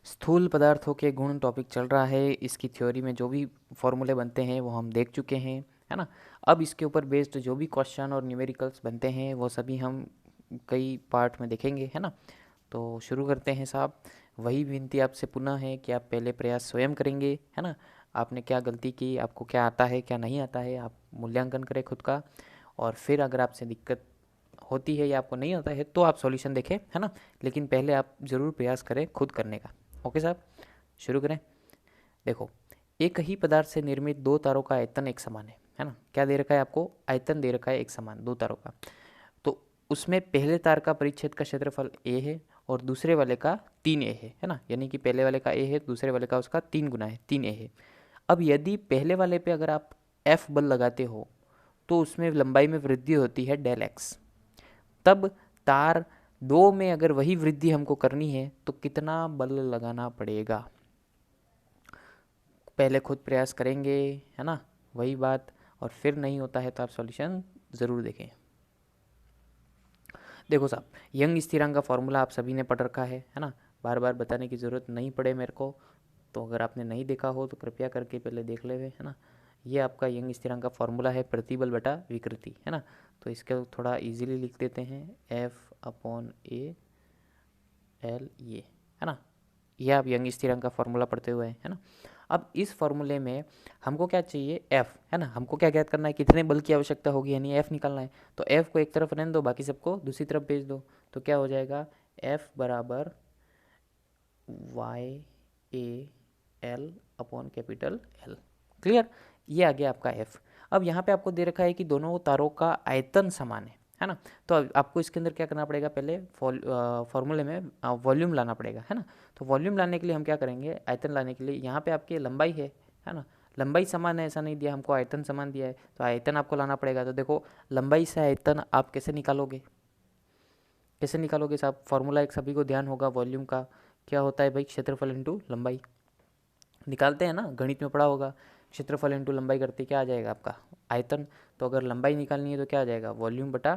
स्थूल पदार्थों के गुण टॉपिक चल रहा है। इसकी थ्योरी में जो भी फॉर्मूले बनते हैं वो हम देख चुके हैं, है ना। अब इसके ऊपर बेस्ड जो भी क्वेश्चन और न्यूमेरिकल्स बनते हैं वो सभी हम कई पार्ट में देखेंगे, है ना। तो शुरू करते हैं साहब। वही विनती आपसे पुनः है कि आप पहले प्रयास स्वयं करेंगे, है ना। आपने क्या गलती की, आपको क्या आता है क्या नहीं आता है, आप मूल्यांकन करें खुद का। और फिर अगर आपसे दिक्कत होती है या आपको नहीं आता है तो आप सॉल्यूशन देखें, है ना। लेकिन पहले आप ज़रूर प्रयास करें खुद करने का। ओके साहब, शुरू करें। देखो, एक ही पदार्थ से निर्मित दो तारों का आयतन एक समान है ना। क्या दे रखा है आपको, आयतन दे रखा है एक समान दो तारों का। तो उसमें पहले तार का परिच्छेद का क्षेत्रफल ए है और दूसरे वाले का 3a है ना। यानी कि पहले वाले का a है, दूसरे वाले का उसका 3 गुना है, 3a है। अब यदि पहले वाले पे अगर आप F बल लगाते हो तो उसमें लंबाई में वृद्धि होती है डेल एक्स। तब तार दो में अगर वही वृद्धि हमको करनी है तो कितना बल लगाना पड़ेगा। पहले खुद प्रयास करेंगे, है ना, वही बात। और फिर नहीं होता है तो आप सॉल्यूशन ज़रूर देखें। देखो साहब, यंग स्थिरांक का फॉर्मूला आप सभी ने पढ़ रखा है ना। बार बार बताने की ज़रूरत नहीं पड़े मेरे को। तो अगर आपने नहीं देखा हो तो कृपया करके पहले देख ले, है ना। ये आपका यंग स्थिरांक का फॉर्मूला है, प्रतिबल बटा विकृति, है ना। तो इसको थोड़ा इजीली लिख देते हैं, एफ अपॉन ए एल, ये, है ना। ये आप यंग स्थिरांक का फॉर्मूला पढ़ते हुए है ना। अब इस फॉर्मूले में हमको क्या चाहिए, एफ, है ना। हमको क्या ज्ञात करना है, कितने बल की आवश्यकता होगी, यानी एफ निकालना है। तो एफ को एक तरफ रहने दो, बाकी सबको दूसरी तरफ भेज दो। तो क्या हो जाएगा, एफ बराबर Y A L upon capital L. Clear, ये आ गया आपका एफ। अब यहाँ पे आपको दे रखा है कि दोनों तारों का आयतन समान है ना। तो अब आपको इसके अंदर क्या करना पड़ेगा, पहले फॉर्मूले में वॉल्यूम लाना पड़ेगा, है ना। तो वॉल्यूम लाने के लिए हम क्या करेंगे, आयतन लाने के लिए यहाँ पे आपकी लंबाई है ना। लंबाई समान है ऐसा नहीं दिया हमको, आयतन समान दिया है, तो आयतन आपको लाना पड़ेगा। तो देखो, लंबाई से आयतन आप कैसे निकालोगे, कैसे निकालोगे साहब। फॉर्मूला एक सभी को ध्यान होगा, वॉल्यूम का क्या होता है भाई, क्षेत्रफल इंटू लंबाई। निकालते हैं ना, गणित में पढ़ा होगा। क्षेत्रफल इंटू लंबाई करते क्या आ जाएगा आपका, आयतन। तो अगर लंबाई निकालनी है तो क्या आ जाएगा, वॉल्यूम बटा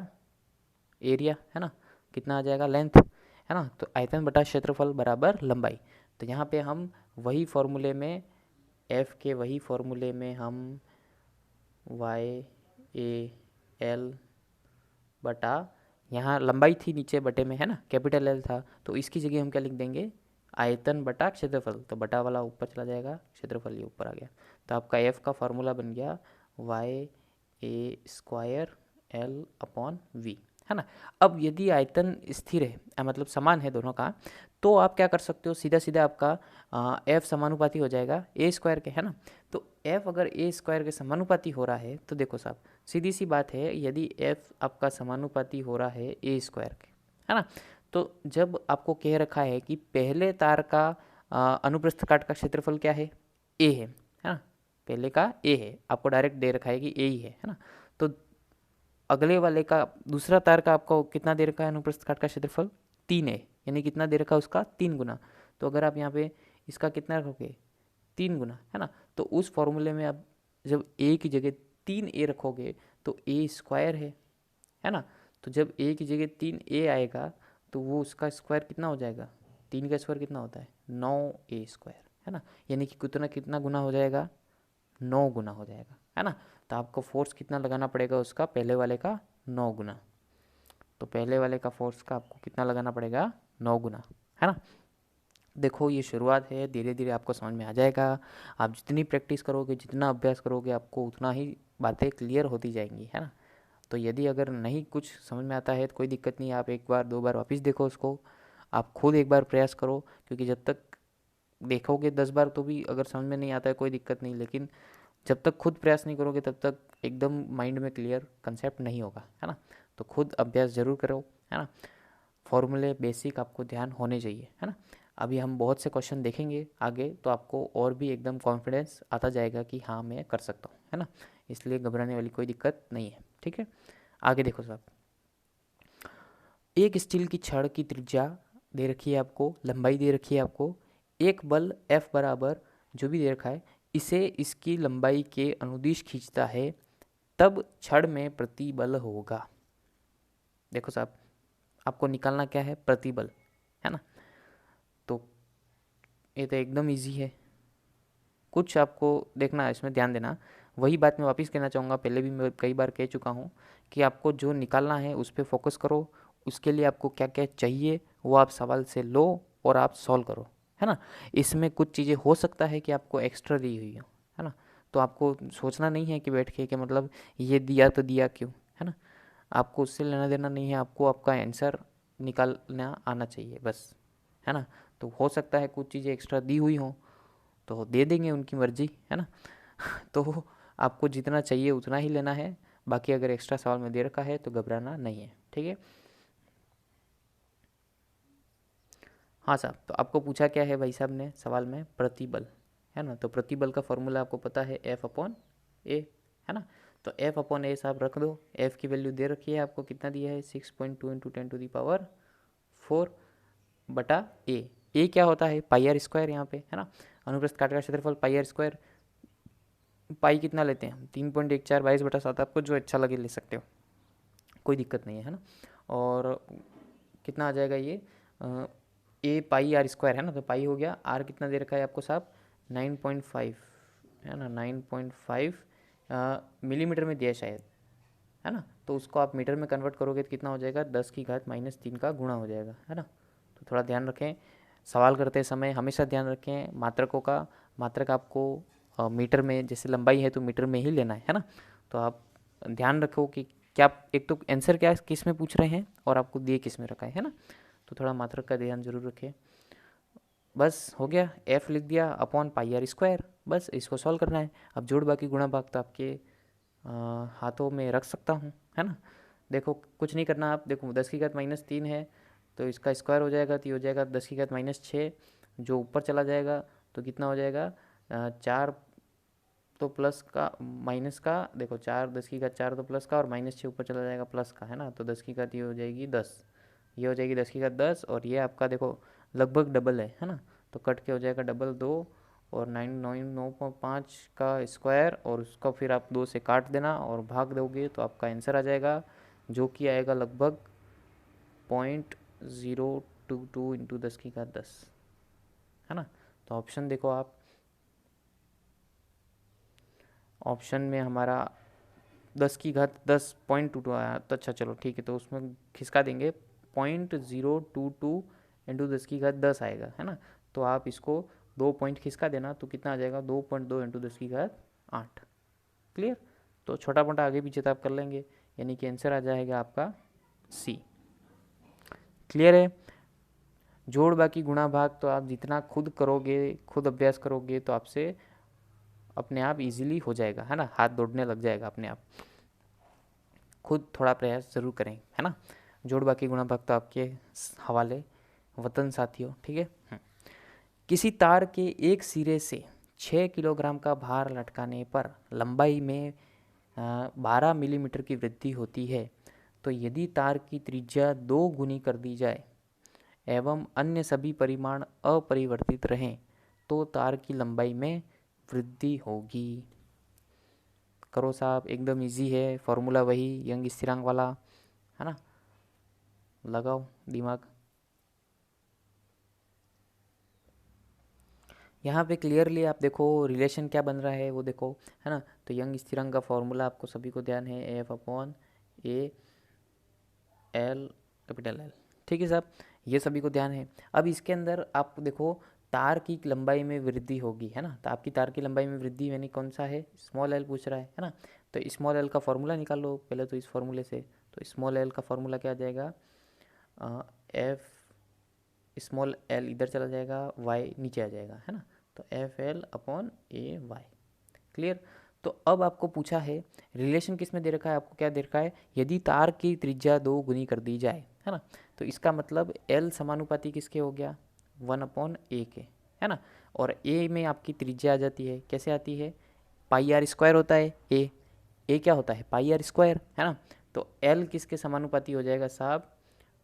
एरिया, है ना। कितना आ जाएगा, लेंथ, है ना। तो आयतन बटा क्षेत्रफल बराबर लंबाई। तो यहाँ पे हम वही फॉर्मूले में, एफ के वही फॉर्मूले में हम वाई ए एल बटा, यहाँ लंबाई थी नीचे बटे में, है ना, कैपिटल एल था, तो इसकी जगह हम क्या लिख देंगे, आयतन बटा क्षेत्रफल। तो बटा वाला ऊपर चला जाएगा, क्षेत्रफल ये ऊपर आ गया। तो आपका एफ का फॉर्मूला बन गया Y A square L upon V, है ना। अब यदि आयतन स्थिर है, मतलब समान है दोनों का, तो आप क्या कर सकते हो, सीधा सीधा आपका एफ समानुपाती हो जाएगा ए स्क्वायर के, है ना। तो एफ अगर ए स्क्वायर के समानुपाती हो रहा है तो देखो साहब, सीधी सी बात है, यदि एफ आपका समानुपाती हो रहा है ए स्क्वायर के, है ना। तो जब आपको कह रखा है कि पहले तार का अनुप्रस्थ काट का क्षेत्रफल क्या है, ए है ना। पहले का ए है, आपको डायरेक्ट दे रखा है कि ए ही है ना। तो अगले वाले का, दूसरा तार का आपको कितना दे रखा है अनुप्रस्थ काट का क्षेत्रफल, 3 है, यानी कितना दे रखा है उसका 3 गुना। तो अगर आप यहाँ पे इसका कितना रखोगे, 3 गुना, है ना। तो उस फॉर्मूले में आप जब ए की जगह 3a रखोगे तो ए स्क्वायर है ना। तो जब ए की जगह 3a आएगा तो वो उसका स्क्वायर कितना हो जाएगा, 3 का स्क्वायर कितना होता है, 9a स्क्वायर, है ना। यानी कि कितना कितना गुना हो जाएगा, 9 गुना हो जाएगा, है ना। तो आपको फोर्स कितना लगाना पड़ेगा उसका, पहले वाले का 9 गुना। तो पहले वाले का फोर्स का आपको कितना लगाना पड़ेगा, 9 गुना, है ना। देखो, ये शुरुआत है, धीरे धीरे आपको समझ में आ जाएगा। आप जितनी प्रैक्टिस करोगे, जितना अभ्यास करोगे, आपको उतना ही बातें क्लियर होती जाएंगी, है ना। तो यदि अगर नहीं कुछ समझ में आता है तो कोई दिक्कत नहीं, आप एक बार दो बार वापस देखो उसको। आप खुद एक बार प्रयास करो, क्योंकि जब तक देखोगे 10 बार तो भी अगर समझ में नहीं आता है कोई दिक्कत नहीं, लेकिन जब तक खुद प्रयास नहीं करोगे तब तक एकदम माइंड में क्लियर कंसेप्ट नहीं होगा, है ना। तो खुद अभ्यास जरूर करो, है ना। फॉर्मूले बेसिक आपको ध्यान होने चाहिए, है ना। अभी हम बहुत से क्वेश्चन देखेंगे आगे, तो आपको और भी एकदम कॉन्फिडेंस आता जाएगा कि हाँ मैं कर सकता हूँ, है ना। इसलिए घबराने वाली कोई दिक्कत नहीं है, ठीक है। आगे देखो साहब, एक स्टील की छड़ की त्रिज्या दे रखी है आपको, लंबाई दे रखी है आपको, एक बल F बराबर जो भी दे रखा है, इसे इसकी लंबाई के अनुदिश खींचता है, तब छड़ में प्रतिबल होगा। देखो साहब, आपको निकालना क्या है, प्रतिबल, है ना। तो ये तो एकदम इजी है। कुछ आपको देखना, इसमें ध्यान देना। वही बात मैं वापस कहना चाहूँगा, पहले भी मैं कई बार कह चुका हूँ कि आपको जो निकालना है उस पर फोकस करो। उसके लिए आपको क्या क्या चाहिए वो आप सवाल से लो और आप सॉल्व करो, है ना। इसमें कुछ चीज़ें हो सकता है कि आपको एक्स्ट्रा दी हुई हो, है ना। तो आपको सोचना नहीं है कि बैठ के कि मतलब ये दिया तो दिया क्यों, है ना। आपको उससे लेना देना नहीं है, आपको आपका आंसर निकालना आना चाहिए बस, है ना। तो हो सकता है कुछ चीज़ें एक्स्ट्रा दी हुई हों तो दे देंगे, उनकी मर्जी, है ना। तो आपको जितना चाहिए उतना ही लेना है। बाकी अगर एक्स्ट्रा सवाल में दे रखा है तो घबराना नहीं है, ठीक है। हाँ साहब, तो आपको पूछा क्या है भाई साहब ने सवाल में, प्रतिबल, है ना। तो प्रतिबल का फॉर्मूला आपको पता है एफ अपॉन ए, है ना। तो एफ अपॉन ए साहब रख दो। एफ की वैल्यू दे रखी है आपको, कितना दिया है 6.2 इंटू 10⁴ बटा ए क्या होता है पाई आर स्क्वायर यहाँ पे, है ना। अनुप्रस्थ काट का क्षेत्रफल पाई आर स्क्वायर। पाई कितना लेते हैं हम, 3.1422/7, आपको जो अच्छा लगे ले सकते हो, कोई दिक्कत नहीं है ना। और कितना आ जाएगा ये ए पाई आर स्क्वायर, है ना। तो पाई हो गया, आर कितना दे रखा है आपको साहब 9.5, है ना। 9.5 मिलीमीटर में दिया है शायद, है ना। तो उसको आप मीटर में कन्वर्ट करोगे तो कितना हो जाएगा 10⁻³ का गुणा हो जाएगा, है ना। तो थोड़ा ध्यान रखें, सवाल करते समय हमेशा ध्यान रखें मात्रकों का। मात्रक आपको मीटर में, जैसे लंबाई है तो मीटर में ही लेना है ना। तो आप ध्यान रखो कि क्या, एक तो आंसर क्या किस में पूछ रहे हैं और आपको दिए किस में रखा है ना। तो थोड़ा मात्रक का ध्यान जरूर रखें। बस हो गया, एफ लिख दिया अपॉन पाई आर स्क्वायर, बस इसको सॉल्व करना है। अब जोड़ बाकी गुणा भाग तो आपके हाथों में रख सकता हूँ, है ना। देखो कुछ नहीं करना, आप देखो 10⁻³ है तो इसका स्क्वायर हो जाएगा, तो ये हो जाएगा 10⁻6, जो ऊपर चला जाएगा तो कितना हो जाएगा 4, तो प्लस का माइनस का, देखो 4 10⁻4 तो प्लस का, और -6 ऊपर चला जाएगा प्लस का, है ना। तो 10⁻, ये हो जाएगी 10, ये हो जाएगी 10⁻10, और ये आपका देखो लगभग डबल है ना। तो कट के हो जाएगा डबल 2, और 995 का स्क्वायर, और उसका फिर आप 2 से काट देना और भाग दोगे तो आपका आंसर आ जाएगा, जो कि आएगा लगभग 0.022 इंटू 10⁻10, है ना। तो ऑप्शन देखो आप, ऑप्शन में हमारा 10⁻10.22 आया, तो अच्छा चलो ठीक है, तो उसमें खिसका देंगे 0.022 इंटू 10⁻10 आएगा, है ना। तो आप इसको 2 पॉइंट खिसका देना तो कितना आ जाएगा 2.2 इंटू 10⁸ क्लियर। तो छोटा मोटा आगे पीछे तो आप कर लेंगे, यानी कि आंसर आ जाएगा आपका सी। क्लियर है। जोड़ बाकी गुणा भाग तो आप जितना खुद करोगे, खुद अभ्यास करोगे तो आपसे अपने आप इजीली हो जाएगा, है ना। हाथ दौड़ने लग जाएगा अपने आप, खुद थोड़ा प्रयास ज़रूर करें, है ना। जोड़ बाकी गुणा भाग तो आपके हवाले वतन साथियों, ठीक है। किसी तार के एक सिरे से 6 किलोग्राम का भार लटकाने पर लंबाई में 12 मिलीमीटर की वृद्धि होती है। तो यदि तार की त्रिज्या 2 गुनी कर दी जाए एवं अन्य सभी परिमाण अपरिवर्तित रहें तो तार की लंबाई में वृद्धि होगी। करो साहब, एकदम इजी है, फॉर्मूला वही यंग स्थिरांक वाला, है ना। लगाओ दिमाग। यहाँ पे क्लियरली आप देखो रिलेशन क्या बन रहा है वो देखो, है ना। तो यंग स्थिरांक का फॉर्मूला आपको सभी को ध्यान है, F upon A L capital L, ठीक है साहब, ये सभी को ध्यान है। अब इसके अंदर आप देखो तार की लंबाई में वृद्धि होगी, है ना। तो आपकी तार की लंबाई में वृद्धि यानी कौन सा है, स्मॉल एल पूछ रहा है ना। तो स्मॉल एल का फॉर्मूला निकाल लो पहले तो इस फॉर्मूले से। तो स्मॉल एल का फॉर्मूला क्या आ जाएगा, एफ स्मॉल एल इधर चला जाएगा, वाई नीचे आ जाएगा, है ना। तो एफ एल अपॉन ए वाई, क्लियर। तो अब आपको पूछा है रिलेशन किस में दे रखा है, आपको क्या दे रखा है, यदि तार की त्रिज्या 2 गुनी कर दी जाए, है ना। तो इसका मतलब एल समानुपाती किसके हो गया 1/a के, है ना। और ए में आपकी त्रिज्या आ जाती है, कैसे आती है, पाई आर स्क्वायर होता है ए क्या होता है पाई आर स्क्वायर, है ना। तो एल किसके समानुपाती हो जाएगा साहब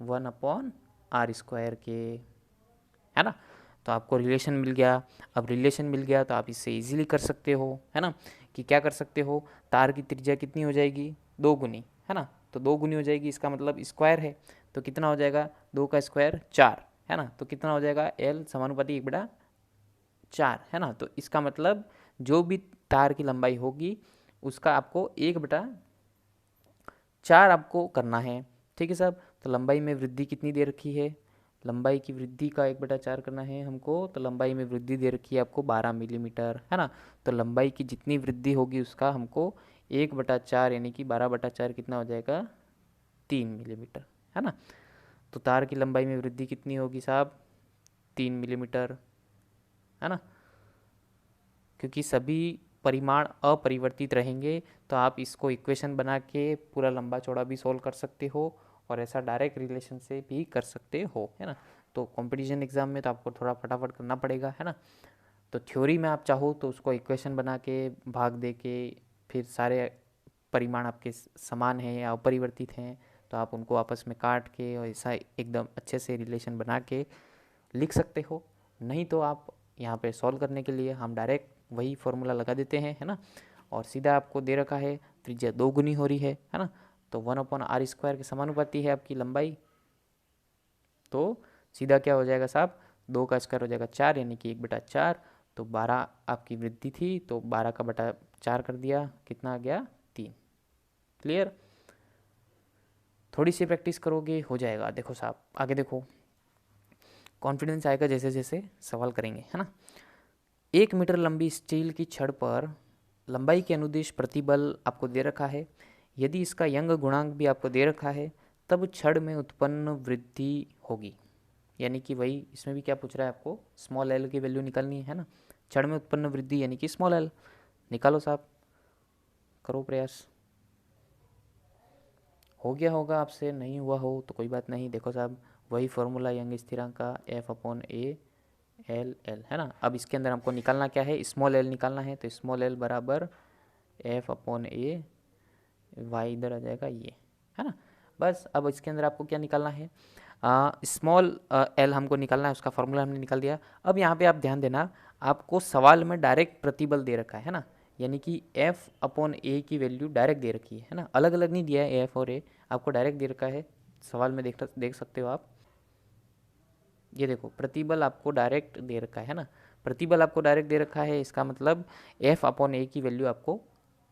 1/r² के, है ना। तो आपको रिलेशन मिल गया। अब रिलेशन मिल गया तो आप इससे इजीली कर सकते हो, है ना, कि क्या कर सकते हो, तार की त्रिज्या कितनी हो जाएगी 2 गुनी, है ना। तो 2 गुनी हो जाएगी, इसका मतलब स्क्वायर है, तो कितना हो जाएगा 2 का स्क्वायर 4, है ना। तो कितना हो जाएगा एल समानुपाती 1/4, 4 है ना। तो इसका मतलब जो भी तार की लंबाई होगी उसका आपको 1/4 आपको करना है। ठीक है साहब। तो लंबाई में वृद्धि कितनी दे रखी है, लंबाई की वृद्धि का 1/4 करना है हमको। तो लंबाई में वृद्धि दे रखी है आपको 12 मिलीमीटर है ना। तो लंबाई की जितनी वृद्धि होगी उसका हमको 1/4 यानी कि 12/4 कितना हो जाएगा, 3 मिलीमीटर है ना। तो तार की लंबाई में वृद्धि कितनी होगी साहब, 3 मिलीमीटर है ना। क्योंकि सभी परिमाण अपरिवर्तित रहेंगे तो आप इसको इक्वेशन बना के पूरा लंबा चौड़ा भी सोल्व कर सकते हो और ऐसा डायरेक्ट रिलेशन से भी कर सकते हो है ना। तो कंपटीशन एग्जाम में तो आपको थोड़ा फटाफट करना पड़ेगा है ना। तो थ्योरी में आप चाहो तो उसको इक्वेशन बना के भाग दे के फिर सारे परिमाण आपके समान हैं या अपरिवर्तित हैं तो आप उनको आपस में काट के और ऐसा एकदम अच्छे से रिलेशन बना के लिख सकते हो। नहीं तो आप यहाँ पे सॉल्व करने के लिए हम डायरेक्ट वही फॉर्मूला लगा देते हैं है ना। और सीधा आपको दे रखा है त्रिज्या 2 गुनी हो रही है ना। तो 1/r² के समानुपाती है आपकी लंबाई। तो सीधा क्या हो जाएगा साहब, 2 का स्क्वायर हो जाएगा 4 यानी कि 1/4। तो 12 आपकी वृद्धि थी तो 12 का बटा 4 कर दिया, कितना आ गया, 3। क्लियर। थोड़ी सी प्रैक्टिस करोगे हो जाएगा। देखो साहब आगे देखो, कॉन्फिडेंस आएगा जैसे जैसे सवाल करेंगे है ना। 1 मीटर लंबी स्टील की छड़ पर लंबाई के अनुदिश प्रतिबल आपको दे रखा है। यदि इसका यंग गुणांक भी आपको दे रखा है तब छड़ में उत्पन्न वृद्धि होगी। यानी कि वही इसमें भी क्या पूछ रहा है आपको, स्मॉल एल की वैल्यू निकालनी है ना। छड़ में उत्पन्न वृद्धि यानी कि स्मॉल एल निकालो साहब, करो प्रयास। हो गया होगा आपसे, नहीं हुआ हो तो कोई बात नहीं। देखो साहब वही फॉर्मूला यंग स्थिरांक का F/A है ना। अब इसके अंदर हमको निकालना क्या है, स्मॉल एल निकालना है। तो स्मॉल एल बराबर F/A, वाई इधर आ जाएगा ये है ना। बस अब इसके अंदर आपको क्या निकालना है, स्मॉल एल हमको निकालना है, उसका फॉर्मूला हमने निकाल दिया। अब यहाँ पे आप ध्यान देना, आपको सवाल में डायरेक्ट प्रतिबल दे रखा है ना। यानी कि F/A की वैल्यू डायरेक्ट दे रखी है ना, अलग अलग नहीं दिया है F और A, आपको डायरेक्ट दे रखा है। सवाल में देख सकते हो आप, ये देखो प्रतिबल आपको डायरेक्ट दे रखा है ना। प्रतिबल आपको डायरेक्ट दे रखा है, इसका मतलब F/A की वैल्यू आपको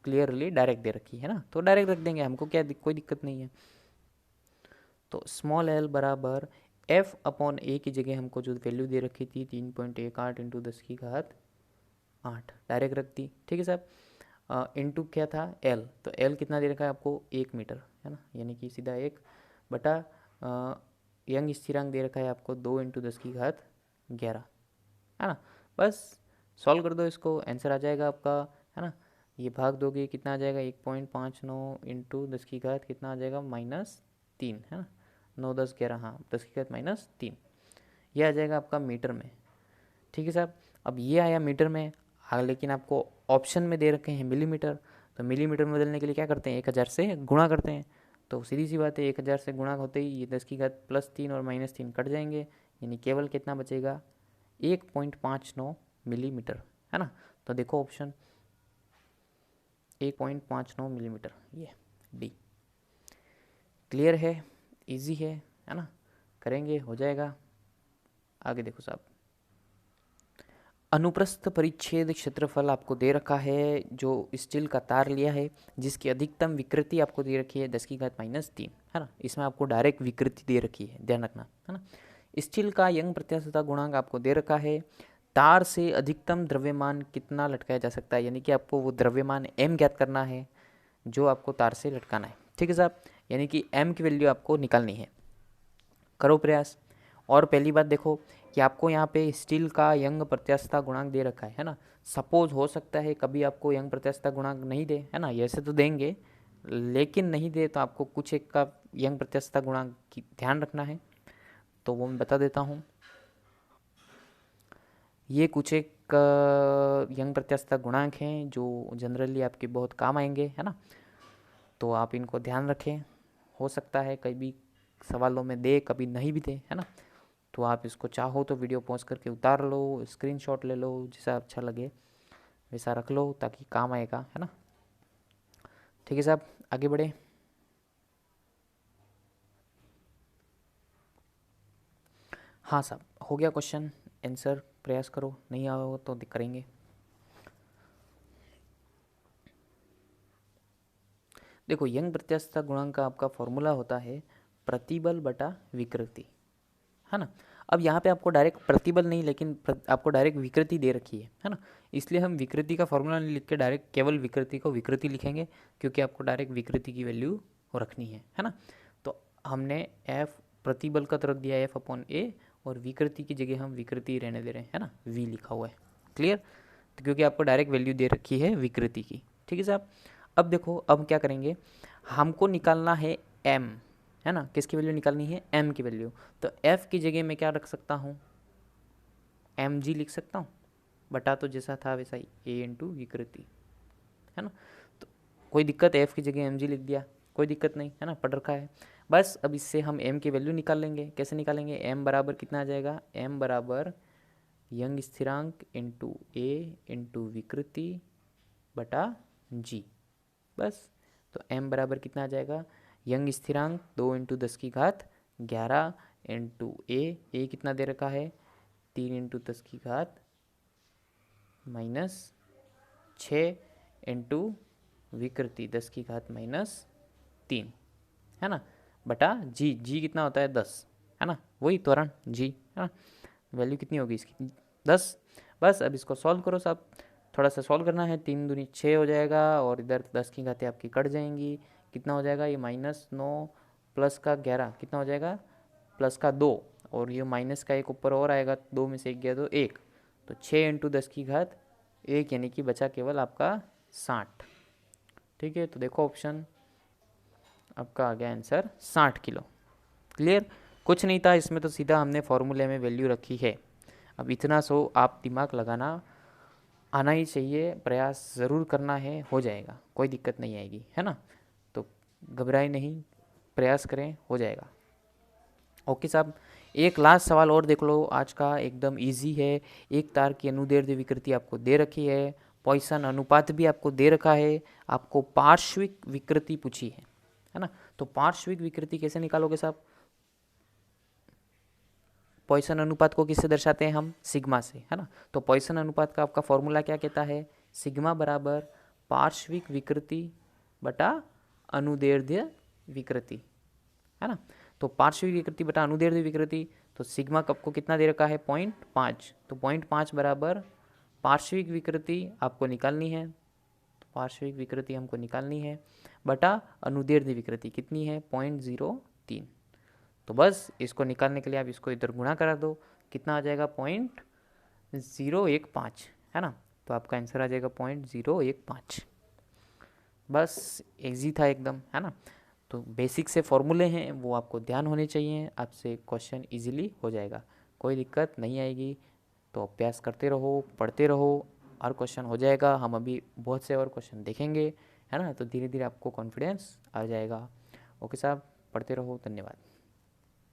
क्लियरली डायरेक्ट दे रखी है ना। तो डायरेक्ट रख देंगे, हमको क्या कोई दिक्कत नहीं है। तो स्मॉल एल बराबर F/A की जगह हमको जो वैल्यू दे रखी थी 3.18 इंटू 10⁸ डायरेक्ट रख दी। ठीक है साहब। इंटू क्या था एल, तो एल कितना दे रखा है आपको 1 मीटर है ना। यानी कि सीधा 1 बटा यंग स्थिरांक दे रखा है आपको 2 इंटू 10⁻11 है ना। बस सॉल्व कर दो इसको, आंसर आ जाएगा आपका है ना। ये भाग दोगे कितना आ जाएगा, 1.59 इंटू 10 कितना आ जाएगा, -3 है ना। 9 10 11, हाँ 10⁻³ ये आ जाएगा आपका मीटर में। ठीक है साहब। अब ये आया मीटर में, हाँ लेकिन आपको ऑप्शन में दे रखे हैं मिलीमीटर। तो मिलीमीटर में बदलने के लिए क्या करते हैं, 1000 से गुणा करते हैं। तो सीधी सी बात है 1000 से गुणा होते ही ये 10⁻3 और -3 कट जाएंगे, यानी केवल कितना बचेगा, 1.59 मिलीमीटर है ना। तो देखो ऑप्शन 1.59 मिलीमीटर, ये डी। क्लियर है, इजी है ना, करेंगे हो जाएगा। आगे देखो साहब, अनुप्रस्थ परिच्छेद क्षेत्रफल आपको दे रखा है, जो स्टील का तार लिया है जिसकी अधिकतम विकृति आपको दे रखी है 10⁻³ है ना। इसमें आपको डायरेक्ट विकृति दे रखी है, ध्यान रखना है ना। स्टील का यंग प्रत्यास्थता गुणांक आपको दे रखा है। तार से अधिकतम द्रव्यमान कितना लटकाया जा सकता है, यानी कि आपको वो द्रव्यमान m ज्ञात करना है जो आपको तार से लटकाना है। ठीक है साहब, यानी कि m की वैल्यू आपको निकालनी है, करो प्रयास। और पहली बात देखो कि आपको यहाँ पे स्टील का यंग प्रत्यास्थता गुणांक दे रखा है ना। सपोज हो सकता है कभी आपको यंग प्रत्यास्थता गुणांक नहीं दे है ना, ऐसे तो देंगे लेकिन नहीं दे तो आपको कुछ एक का यंग प्रत्यास्थता गुणांक की ध्यान रखना है। तो वो मैं बता देता हूँ, ये कुछ एक यंग प्रत्यास्थता गुणांक हैं जो जनरली आपके बहुत काम आएंगे है ना। तो आप इनको ध्यान रखें, हो सकता है कभी सवालों में दे कभी नहीं भी दे है ना। तो आप इसको चाहो तो वीडियो पॉज करके उतार लो, स्क्रीनशॉट ले लो, जैसा अच्छा लगे वैसा रख लो ताकि काम आएगा है ना। ठीक है साहब, आगे बढ़े। हाँ साहब, हो गया क्वेश्चन आंसर प्रयास करो, नहीं आओ तो करेंगे। देखो यंग प्रत्यास्थता गुणांक का आपका फॉर्मूला होता है प्रतिबल बटा विकृति, है ना। अब यहाँ पे आपको डायरेक्ट प्रतिबल नहीं, लेकिन आपको डायरेक्ट विकृति दे रखी है ना। इसलिए हम विकृति का फॉर्मूला नहीं लिख के डायरेक्ट केवल विकृति को विकृति लिखेंगे, क्योंकि आपको डायरेक्ट विकृति की वैल्यू रखनी है ना। तो हमने एफ प्रतिबल का तरफ दिया एफ अपॉन ए, और विकृति की जगह हम विकृति रहने दे रहे हैं, है ना, वी लिखा हुआ है। क्लियर? तो क्योंकि आपको डायरेक्ट वैल्यू दे रखी है विकृति की। ठीक है साहब। अब देखो, अब क्या करेंगे, हमको निकालना है एम, है ना। किसकी वैल्यू निकालनी है? एम की वैल्यू। तो एफ की जगह मैं क्या रख सकता हूँ? एम जी लिख सकता हूँ, बटा तो जैसा था वैसा ही ए इंटू विकृति, है ना। तो कोई दिक्कत है, एफ की जगह एम जी लिख दिया, कोई दिक्कत नहीं, है ना, पढ़ रखा है। बस अब इससे हम एम की वैल्यू निकाल लेंगे। कैसे निकालेंगे? एम बराबर कितना आ जाएगा? एम बराबर यंग स्थिरांक इंटू ए इंटू विकृति बटा जी। बस, तो m बराबर कितना आ जाएगा? यंग स्थिरांक 2 इंटू 10 की घात 11 इंटू ए कितना दे रखा है? 3 इंटू 10 की घात -6 इंटू विकृति 10 की घात -3, है ना, बटा जी कितना होता है? 10, है ना, वही त्वरण जी, है ना। वैल्यू कितनी होगी इसकी? 10। बस अब इसको सॉल्व करो साहब, थोड़ा सा सॉल्व करना है। 3 दूनी 6 हो जाएगा, और इधर 10 की घातें आपकी कट जाएंगी। कितना हो जाएगा? ये -9 प्लस का 11 कितना हो जाएगा? प्लस का 2, और ये माइनस का एक ऊपर और आएगा, 2 में से 1 गया तो 1, तो 6 इंटू 10 की घात 1, यानी कि बचा केवल आपका 60। ठीक है, तो देखो ऑप्शन आपका आ गया आंसर 60 किलो। क्लियर? कुछ नहीं था इसमें, तो सीधा हमने फॉर्मूले में वैल्यू रखी है। अब इतना सो आप दिमाग लगाना आना ही चाहिए, प्रयास ज़रूर करना है, हो जाएगा, कोई दिक्कत नहीं आएगी, है ना। तो घबराए नहीं, प्रयास करें, हो जाएगा। ओके साहब, एक लास्ट सवाल और देख लो, आज का एकदम इजी है। एक तार की अनुदैर्ध्य विकृति आपको दे रखी है, पॉइसन अनुपात भी आपको दे रखा है, आपको पार्श्विक विकृति पूछी है ना। तो पार्श्विक विकृति कैसे निकालोगे साहब? पॉइसन अनुपात को किससे दर्शाते हैं हम? सिग्मा से, है ना। तो पॉइसन अनुपात का आपका फॉर्मूला क्या कहता है? सिग्मा बराबर पार्श्विक विकृति बटा अनुदैर्ध्य विकृति, है ना। तो पार्श्विक विकृति बटा अनुदैर्ध्य विकृति, तो सिग्मा कप को कितना दे रखा है? 0.5। तो 0.5 बराबर पार्श्विक विकृति आपको निकालनी है, तो पार्श्विक विकृति हमको निकालनी है, बटा अनुदैर्ध्य विकृति कितनी है? 0.03। तो बस इसको निकालने के लिए आप इसको इधर गुणा करा दो, कितना आ जाएगा? 0.015, है ना। तो आपका आंसर आ जाएगा 0.015। बस इजी था एकदम, है ना। तो बेसिक से फॉर्मूले हैं वो आपको ध्यान होने चाहिए, आपसे क्वेश्चन इजीली हो जाएगा, कोई दिक्कत नहीं आएगी। तो अभ्यास करते रहो, पढ़ते रहो, और क्वेश्चन हो जाएगा। हम अभी बहुत से और क्वेश्चन देखेंगे, है ना। तो धीरे धीरे आपको कॉन्फिडेंस आ जाएगा। ओके साहब, पढ़ते रहो, धन्यवाद।